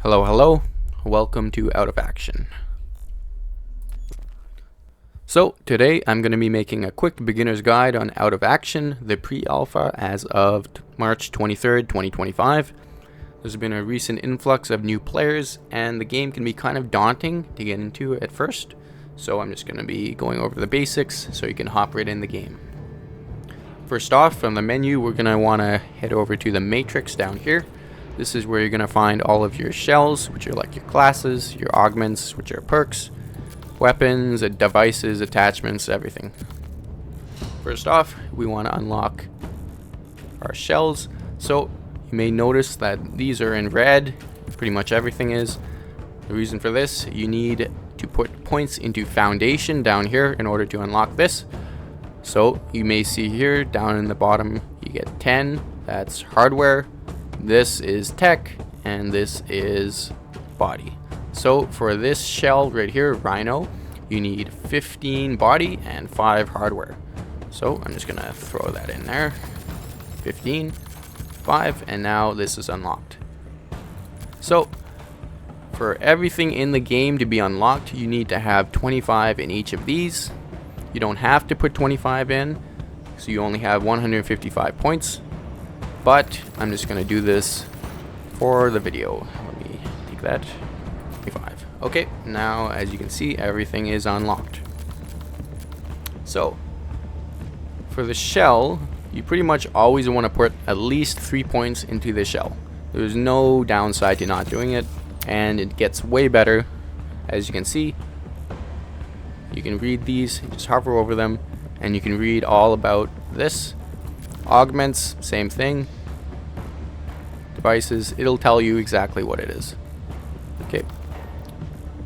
Hello, hello. Welcome to Out of Action. So today I'm going to be making a quick beginner's guide on Out of Action, the pre-alpha as of March 23rd, 2025. There's been a recent influx of new players and the game can be kind of daunting to get into at first. So I'm just going to be going over the basics so you can hop right in the game. First off, from the menu, we're going to want to head over to the matrix down here. This is where you're going to find all of your shells, which are like your classes, your augments, which are perks, weapons, devices, attachments, everything. First off, we want to unlock our shells. So you may notice that these are in red. Pretty much everything is. The reason for this, you need to put points into foundation down here in order to unlock this. So you may see here down in the bottom you get 10. That's hardware. This is tech, and this is body. So for this shell right here, Rhino, you need 15 body and 5 hardware. So I'm just gonna throw that in there. 15, 5, and now this is unlocked. So for everything in the game to be unlocked, you need to have 25 in each of these. You don't have to put 25 in, so you only have 155 points. But I'm just going to do this for the video. Let me take that. 25. Okay, now as you can see, everything is unlocked. So, for the shell, you pretty much always want to put at least 3 points into the shell. There's no downside to not doing it, and it gets way better. As you can see, you can read these, just hover over them, and you can read all about this. Augments, same thing. Devices, it'll tell you exactly what it is. Okay.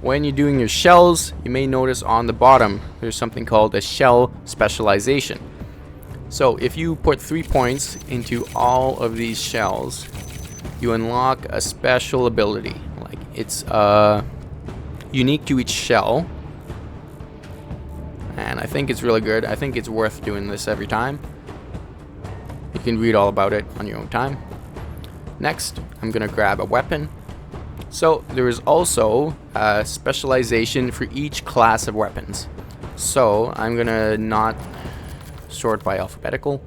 When you're doing your shells, you may notice on the bottom there's something called a shell specialization. So if you put 3 points into all of these shells, you unlock a special ability. Like it's unique to each shell. And I think it's really good. I think it's worth doing this every time. You can read all about it on your own time. Next, I'm going to grab a weapon. So there is also a specialization for each class of weapons. So I'm going to not sort by alphabetical.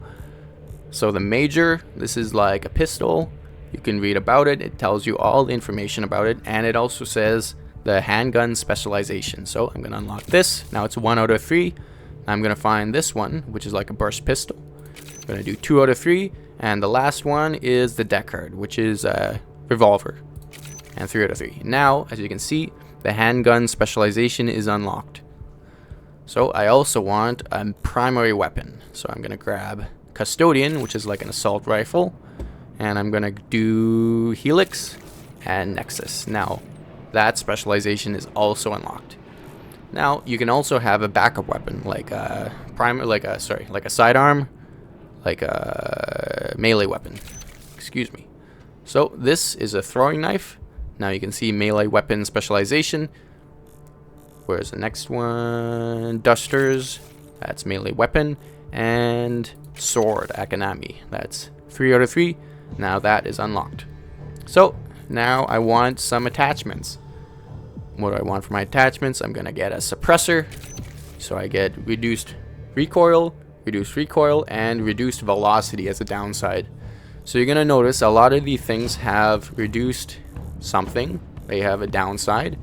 So the major, this is like a pistol. You can read about it. It tells you all the information about it. And it also says the handgun specialization. So I'm going to unlock this. Now it's 1 out of 3. I'm going to find this one, which is like a burst pistol. I'm going to do 2 out of 3, and the last one is the deck card, which is a revolver, and 3 out of 3. Now, as you can see, the handgun specialization is unlocked. So I also want a primary weapon. So I'm going to grab Custodian, which is like an assault rifle, and I'm going to do Helix and Nexus. Now, that specialization is also unlocked. Now, you can also have a backup weapon, like a sidearm, like a melee weapon. Excuse me. So this is a throwing knife. Now you can see melee weapon specialization. Where's the next one? Dusters. That's melee weapon. And sword, Akanami. That's 3 out of 3. Now that is unlocked. So now I want some attachments. What do I want for my attachments? I'm gonna get a suppressor. So I get reduced recoil, and reduced velocity as a downside. So you're going to notice a lot of these things have reduced something. They have a downside.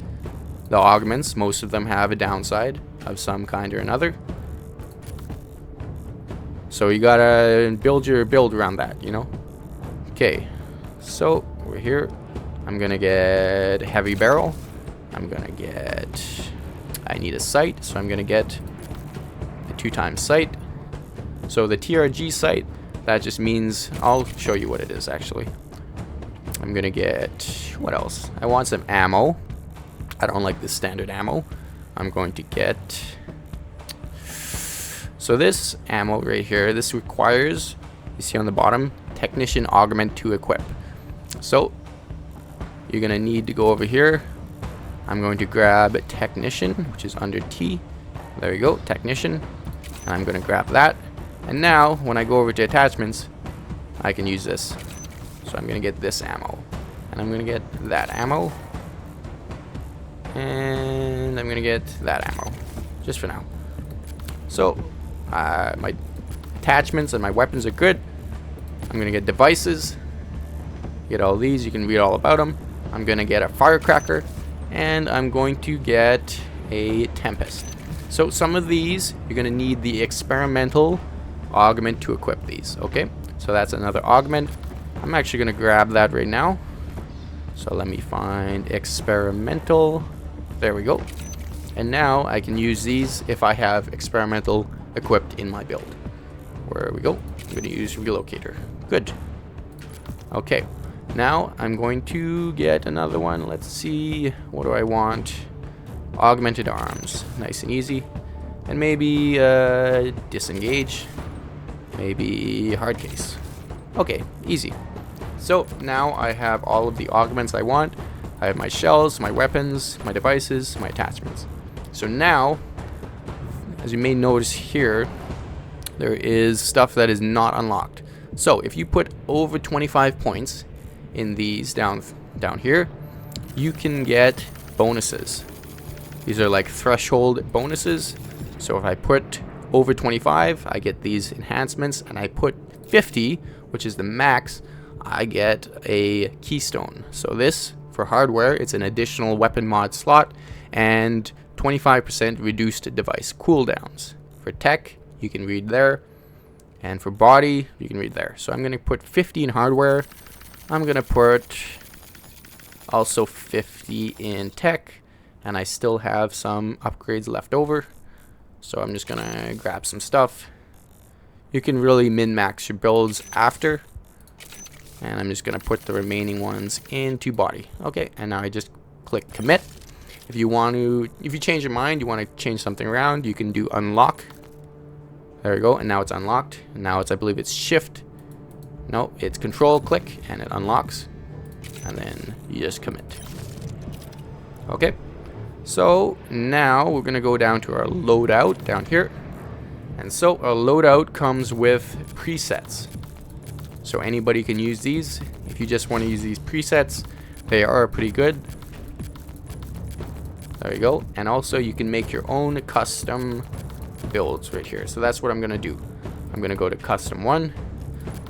The augments, most of them have a downside of some kind or another. So you got to build your build around that, you know. Okay, so we're here. I'm going to get heavy barrel. I need a sight, so I'm going to get a 2x sight. So the TRG sight, that just means, I'll show you what it is actually. I'm gonna get, what else? I want some ammo. I don't like the standard ammo. I'm going to get, so this ammo right here, this requires, you see on the bottom, Technician Augment to equip. So you're gonna need to go over here. I'm going to grab Technician, which is under T. There you go, Technician. And I'm gonna grab that. And now, when I go over to attachments, I can use this. So I'm going to get this ammo. And I'm gonna get that ammo. And I'm gonna get that ammo. Just for now. So, my attachments and my weapons are good. I'm gonna get devices. Get all these, you can read all about them. I'm gonna get a firecracker. And I'm going to get a tempest. So some of these, you're gonna need the experimental augment to equip these, okay? So that's another augment. I'm actually gonna grab that right now. So let me find experimental. There we go. And now I can use these if I have experimental equipped in my build. Where we go. I'm gonna use relocator. Good. Okay. Now I'm going to get another one. Let's see. What do I want? Augmented arms. Nice and easy. And maybe disengage. Maybe hard case. Okay, easy. So now I have all of the augments I want. I have my shells, my weapons, my devices, my attachments. So now, as you may notice here, there is stuff that is not unlocked. So if you put over 25 points in these down here, you can get bonuses. These are like threshold bonuses. So if I put over 25, I get these enhancements, and I put 50, which is the max, I get a keystone. So this, for hardware, it's an additional weapon mod slot and 25% reduced device cooldowns. For tech, you can read there, and for body, you can read there. So I'm going to put 50 in hardware. I'm going to put also 50 in tech, and I still have some upgrades left over. So I'm just going to grab some stuff. You can really min-max your builds after. And I'm just going to put the remaining ones into body. Okay, and now I just click commit. If you change your mind, you want to change something around, you can do unlock. There we go, and now it's unlocked. And now it's, I believe it's shift. No, it's control click, and it unlocks. And then you just commit. Okay, so now we're going to go down to our loadout down here. And so our loadout comes with presets. So anybody can use these. If you just want to use these presets, they are pretty good. There you go. And also you can make your own custom builds right here. So that's what I'm going to do. I'm going to go to custom 1.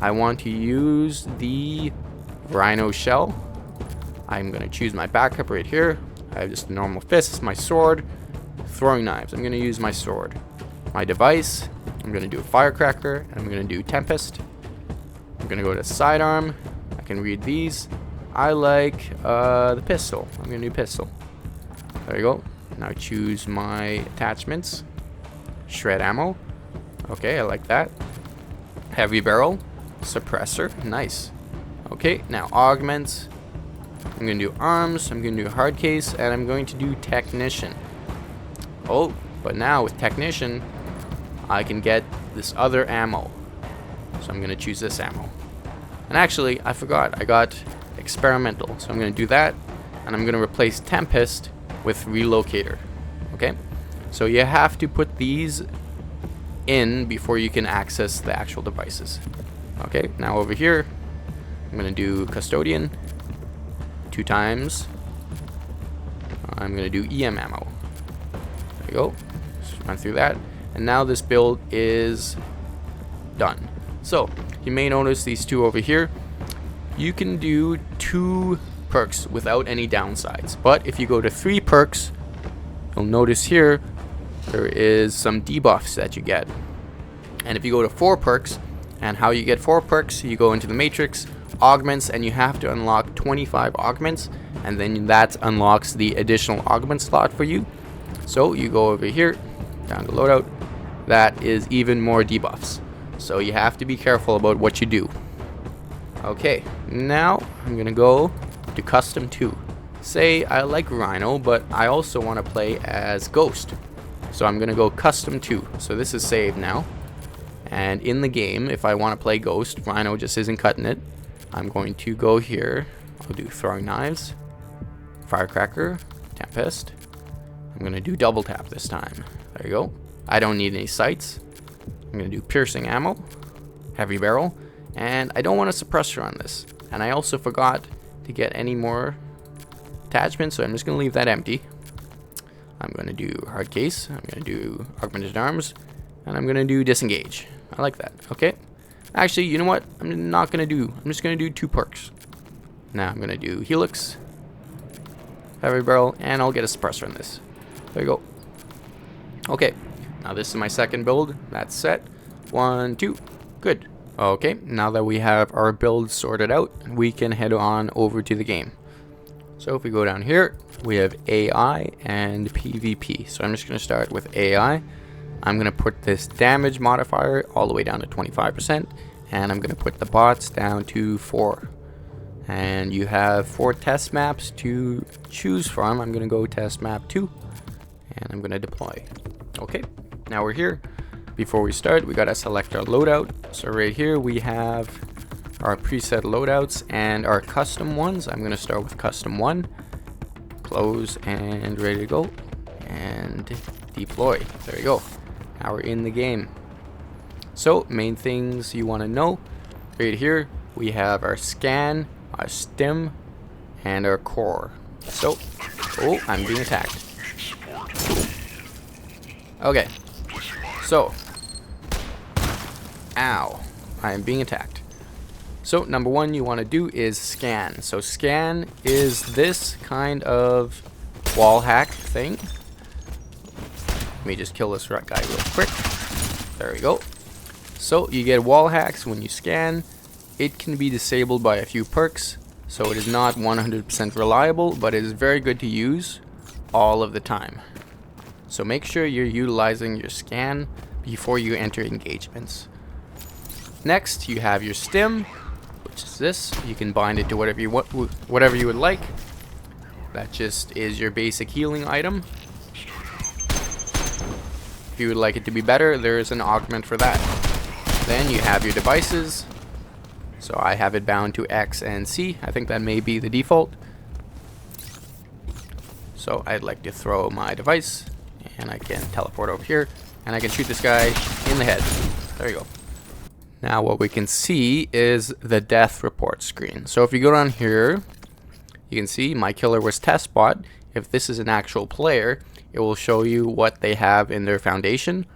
I want to use the rhino shell. I'm going to choose my backup right here. I have just normal fists, my sword, throwing knives. I'm going to use my sword. My device, I'm going to do a firecracker, and I'm going to do tempest. I'm going to go to sidearm. I can read these. I like the pistol. I'm going to do pistol. There you go. Now choose my attachments. Shred ammo. Okay, I like that. Heavy barrel. Suppressor. Nice. Okay, now augments. I'm going to do arms. I'm going to do hard case. And I'm going to do technician. Oh, but now with technician, I can get this other ammo. So I'm going to choose this ammo. And actually, I forgot. I got experimental. So I'm going to do that. And I'm going to replace tempest with relocator. Okay? So you have to put these in before you can access the actual devices. Okay, now over here, I'm going to do custodian 2 times. I'm going to do EM ammo. There you go. Just run through that. And now this build is done. So you may notice these 2 over here. You can do 2 perks without any downsides. But if you go to 3 perks, you'll notice here there is some debuffs that you get. And if you go to 4 perks, and how you get 4 perks, you go into the matrix, augments, and you have to unlock 25 augments, and then that unlocks the additional augment slot for you. So you go over here, down to loadout, that is even more debuffs. So you have to be careful about what you do. Okay, now I'm gonna go to custom 2. Say I like Rhino, but I also want to play as Ghost. So I'm gonna go custom 2. So this is saved now. And in the game, if I want to play Ghost, Rhino just isn't cutting it. I'm going to go here. I'll do throwing knives, firecracker, tempest. I'm going to do double tap this time. There you go. I don't need any sights. I'm going to do piercing ammo, heavy barrel, and I don't want a suppressor on this. And I also forgot to get any more attachments, so I'm just going to leave that empty. I'm going to do hard case, I'm going to do augmented arms, and I'm going to do disengage. I like that. Okay. Actually, you know what? I'm just going to do 2 perks. Now I'm going to do helix, heavy barrel, and I'll get a suppressor in this. There you go. Okay. Now this is my second build. That's set. 1, 2. Good. Okay. Now that we have our build sorted out, we can head on over to the game. So if we go down here, we have AI and PvP. So I'm just going to start with AI. I'm going to put this damage modifier all the way down to 25%. And I'm going to put the bots down to 4. And you have 4 test maps to choose from. I'm going to go test map 2. And I'm going to deploy. Okay, now we're here. Before we start, we got to select our loadout. So right here we have our preset loadouts and our custom ones. I'm going to start with custom 1. Close and ready to go. And deploy. There you go. Now we're in the game. So main things you want to know. Right here we have our scan, our stim, and our core. So, oh, I'm being attacked. Okay. So, ow, I am being attacked. So number 1 you want to do is scan. So scan is this kind of wall hack thing. Let me just kill this rat guy real quick. There we go. So you get wall hacks when you scan. It can be disabled by a few perks, so it is not 100% reliable, but it is very good to use all of the time. So make sure you're utilizing your scan before you enter engagements. Next you have your stim, which is this. You can bind it to whatever you want, whatever you would like. That just is your basic healing item. If you would like it to be better, there is an augment for that. Then you have your devices. So I have it bound to X and C. I think that may be the default. So I'd like to throw my device, and I can teleport over here, and I can shoot this guy in the head. There you go. Now what we can see is the death report screen. So if you go down here, you can see my killer was test bot. If this is an actual player, it will show you what they have in their foundation.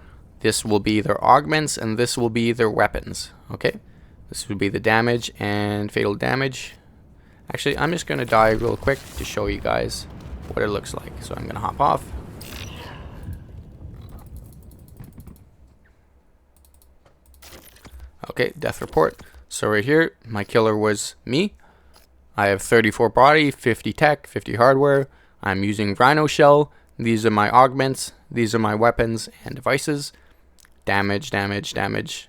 This will be their augments, and this will be their weapons. Okay, this would be the damage and fatal damage. Actually, I'm just going to die real quick to show you guys what it looks like. So I'm going to hop off. Okay, death report. So right here, my killer was me. I have 34 body, 50 tech, 50 hardware. I'm using Rhino Shell. These are my augments. These are my weapons and devices. Damage, damage, damage,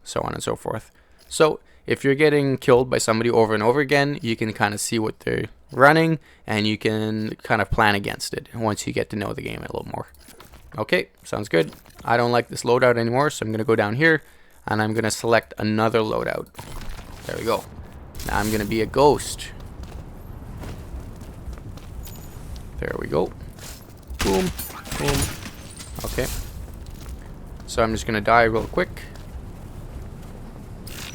so on and so forth. So if you're getting killed by somebody over and over again, you can kind of see what they're running, and you can kind of plan against it once you get to know the game a little more. Okay, sounds good. I don't like this loadout anymore, so I'm going to go down here, and I'm going to select another loadout. There we go. Now I'm going to be a ghost. There we go. Boom, boom. Okay. So I'm just going to die real quick.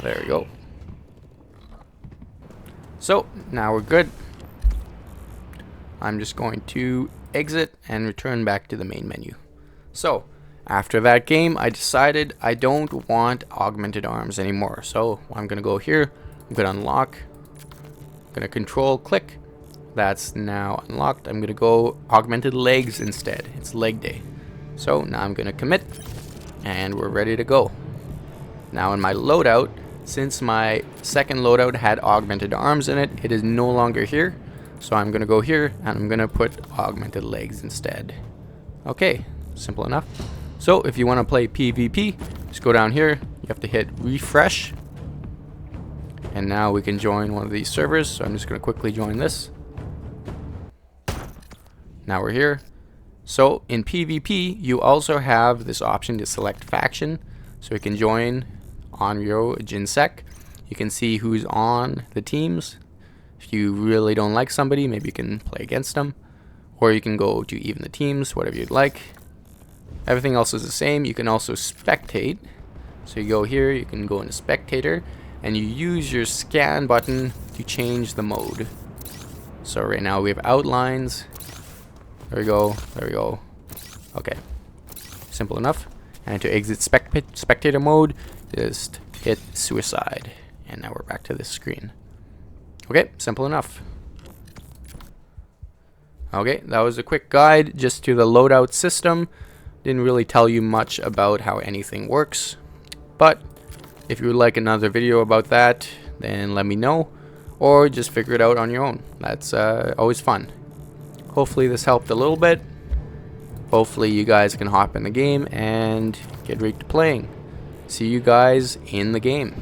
There we go. So now we're good. I'm just going to exit and return back to the main menu. So after that game, I decided I don't want augmented arms anymore. So I'm going to go here. I'm going to unlock. I'm going to control click. That's now unlocked. I'm going to go augmented legs instead. It's leg day. So now I'm going to commit, and we're ready to go. Now in my loadout, since my second loadout had augmented arms in it, it is no longer here. So I'm going to go here, and I'm going to put augmented legs instead. Okay, simple enough. So if you want to play PvP, just go down here. You have to hit refresh. And now we can join one of these servers. So I'm just going to quickly join this. Now we're here. So in PvP, you also have this option to select faction. So you can join Onryo Jinsek. You can see who's on the teams. If you really don't like somebody, maybe you can play against them. Or you can go to even the teams, whatever you'd like. Everything else is the same. You can also spectate. So you go here, you can go into spectator, and you use your scan button to change the mode. So right now we have outlines. There we go. There we go. Okay. Simple enough. And to exit spectator mode, just hit suicide. And now we're back to this screen. Okay, simple enough. Okay, that was a quick guide just to the loadout system. Didn't really tell you much about how anything works. But if you would like another video about that, then let me know. Or just figure it out on your own. That's always fun. Hopefully this helped a little bit. Hopefully you guys can hop in the game and get ready to playing. See you guys in the game.